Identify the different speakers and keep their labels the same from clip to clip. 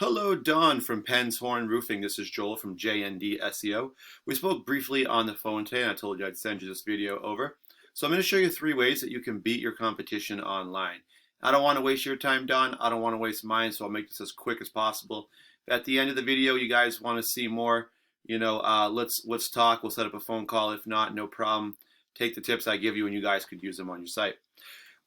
Speaker 1: Hello, Don from Penshorn Roofing. This is Joel from JND SEO. We spoke briefly on the phone today, and I told you I'd send you this video over. So I'm going to show you 3 ways that you can beat your competition online. I don't want to waste your time, Don. I don't want to waste mine, so I'll make this as quick as possible. At the end of the video, you guys want to see more, let's talk. We'll set up a phone call. If not, no problem. Take the tips I give you, and you guys could use them on your site.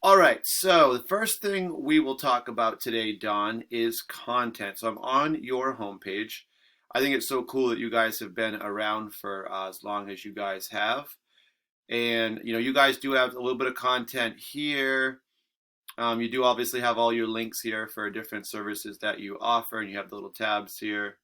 Speaker 1: All right, so the first thing we will talk about today, Don, is content. So I'm on your homepage. I think it's so cool that you guys have been around for as long as you guys have. And, you guys do have a little bit of content here. You do obviously have all your links here for different services that you offer, and you have the little tabs here.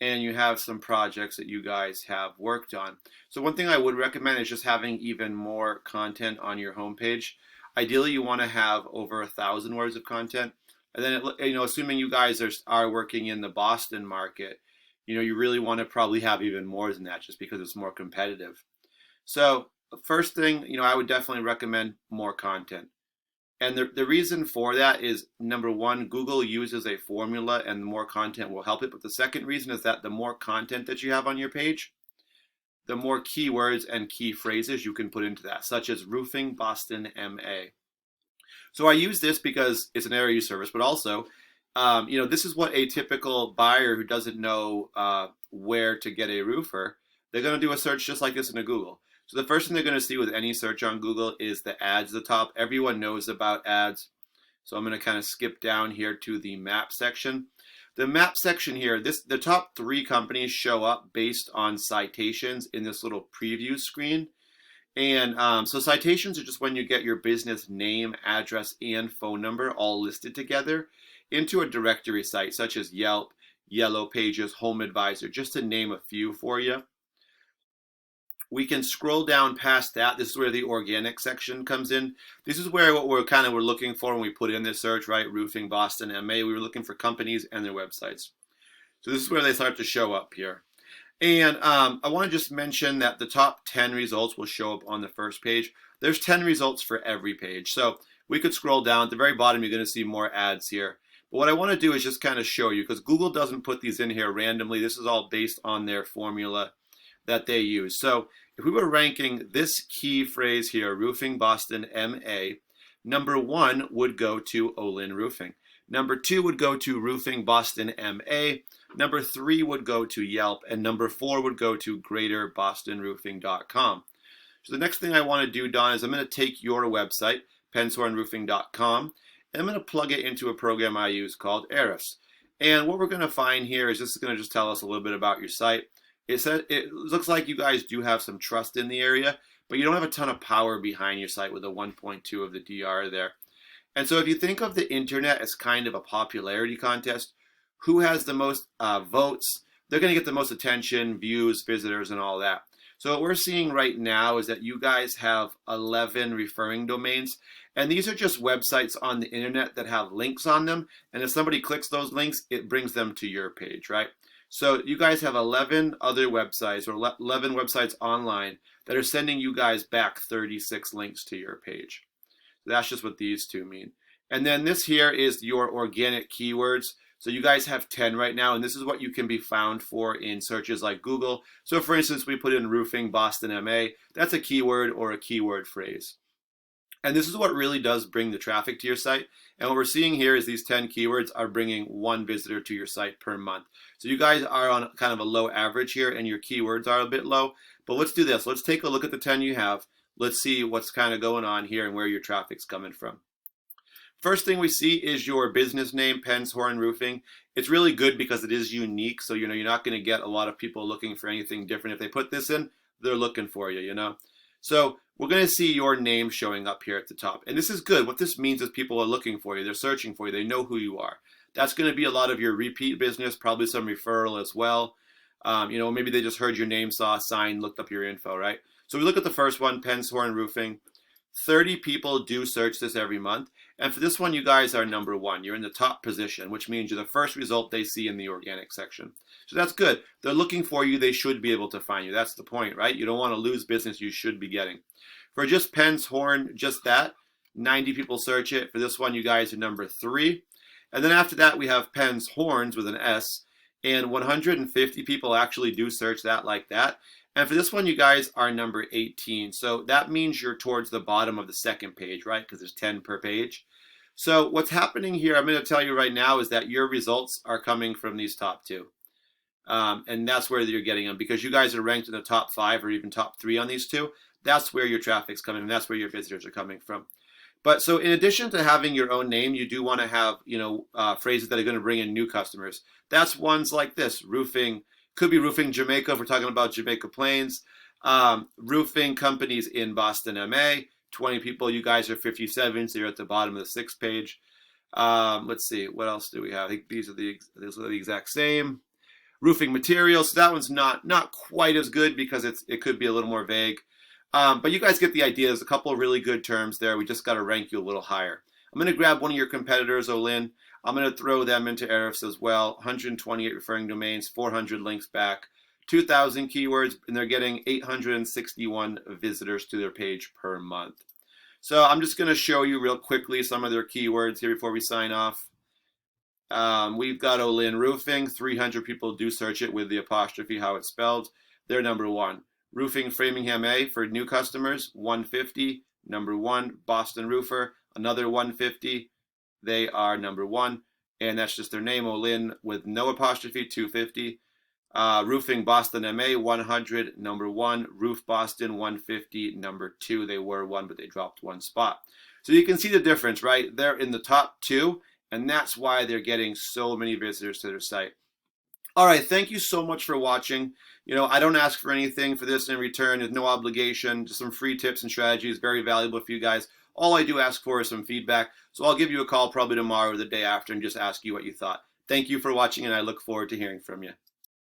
Speaker 1: And you have some projects that you guys have worked on. So one thing I would recommend is just having even more content on your homepage. Ideally, you want to have over 1,000 words of content, and then assuming you guys are working in the Boston market, you really want to probably have even more than that, just because it's more competitive. So the first thing, I would definitely recommend more content, and the reason for that is, number one, Google uses a formula, and the more content will help it. But the second reason is that the more content that you have on your page, the more keywords and key phrases you can put into that, such as roofing Boston MA. So I use this because it's an area service, but also, this is what a typical buyer who doesn't know where to get a roofer, they're going to do a search just like this into Google. So the first thing they're going to see with any search on Google is the ads at the top. Everyone knows about ads. So I'm going to kind of skip down here to the map section. The map section here, the top 3 companies show up based on citations in this little preview screen. And so citations are just when you get your business name, address, and phone number all listed together into a directory site such as Yelp, Yellow Pages, Home Advisor, just to name a few for you. We can scroll down past that. This is where the organic section comes in. This is where what we're looking for when we put in this search, right? Roofing Boston MA. We were looking for companies and their websites. So this is where they start to show up here. And I want to just mention that the top 10 results will show up on the first page. There's 10 results for every page. So we could scroll down. At the very bottom, you're going to see more ads here. But what I want to do is just kind of show you, because Google doesn't put these in here randomly. This is all based on their formula that they use. So if we were ranking this key phrase here, roofing Boston MA, number 1 would go to Olin Roofing. Number 2 would go to roofing Boston MA. Number 3 would go to Yelp, and number 4 would go to greaterbostonroofing.com. So the next thing I want to do, Don, is I'm going to take your website, penshornroofing.com, and I'm going to plug it into a program I use called ERIS. And what we're going to find here is this is going to just tell us a little bit about your site. It looks like you guys do have some trust in the area, but you don't have a ton of power behind your site with a 1.2 of the DR there. And so if you think of the internet as kind of a popularity contest, who has the most votes, they're going to get the most attention, views, visitors, and all that. So what we're seeing right now is that you guys have 11 referring domains, and these are just websites on the internet that have links on them, and if somebody clicks those links, it brings them to your page, right? So you guys have 11 other websites, or 11 websites online, that are sending you guys back 36 links to your page. So that's just what these 2 mean. And then this here is your organic keywords. So you guys have 10 right now, and this is what you can be found for in searches like Google. So for instance, we put in roofing Boston MA. That's a keyword or a keyword phrase. And this is what really does bring the traffic to your site. And what we're seeing here is these 10 keywords are bringing 1 visitor to your site per month. So you guys are on kind of a low average here, and your keywords are a bit low. But let's do this. Let's take a look at the 10 you have. Let's see what's kind of going on here and where your traffic's coming from. First thing we see is your business name, Penshorn Roofing. It's really good because it is unique. So, you're not going to get a lot of people looking for anything different. If they put this in, they're looking for you, So we're going to see your name showing up here at the top. And this is good. What this means is people are looking for you. They're searching for you. They know who you are. That's going to be a lot of your repeat business, probably some referral as well. Maybe they just heard your name, saw a sign, looked up your info, right? So we look at the first one, Penshorn Roofing. 30 people do search this every month. And for this one, you guys are number 1. You're in the top position, which means you're the first result they see in the organic section. So that's good. They're looking for you. They should be able to find you. That's the point, right? You don't want to lose business you should be getting. For just Penshorn, just that, 90 people search it. For this one, you guys are number 3. And then after that, we have Penshorns with an S, and 150 people actually do search that like that. And for this one, you guys are number 18. So that means you're towards the bottom of the second page, right? Because there's 10 per page. So what's happening here, I'm going to tell you right now, is that your results are coming from these top two. And that's where you're getting them, because you guys are ranked in the top 5 or even top 3 on these two. That's where your traffic's coming from. That's where your visitors are coming from. But so in addition to having your own name, you do want to have, phrases that are going to bring in new customers. That's ones like this: roofing, could be roofing Jamaica if we're talking about Jamaica Plains. Roofing companies in Boston, MA. 20 people, you guys are 57, so you're at the bottom of the 6th page. Let's see, what else do we have? I think these are the exact same. Roofing materials, so that one's not quite as good because it could be a little more vague. But you guys get the idea. There's a couple of really good terms there. We just got to rank you a little higher. I'm going to grab one of your competitors, Olin. I'm going to throw them into ERIS as well. 128 referring domains, 400 links back, 2,000 keywords, and they're getting 861 visitors to their page per month. So I'm just going to show you real quickly some of their keywords here before we sign off. We've got Olin Roofing. 300 people do search it with the apostrophe, how it's spelled. They're number 1. Roofing Framingham A for new customers, 150, number 1. Boston Roofer, another 150. They are number 1. And that's just their name, Olin, with no apostrophe, 250. Roofing Boston MA, 100, number 1. Roof Boston, 150, number 2. They were 1, but they dropped 1 spot. So you can see the difference, right? They're in the top 2, and that's why they're getting so many visitors to their site. All right, thank you so much for watching. I don't ask for anything for this in return. There's no obligation. Just some free tips and strategies, very valuable for you guys. All I do ask for is some feedback. So I'll give you a call probably tomorrow or the day after and just ask you what you thought. Thank you for watching, and I look forward to hearing from you.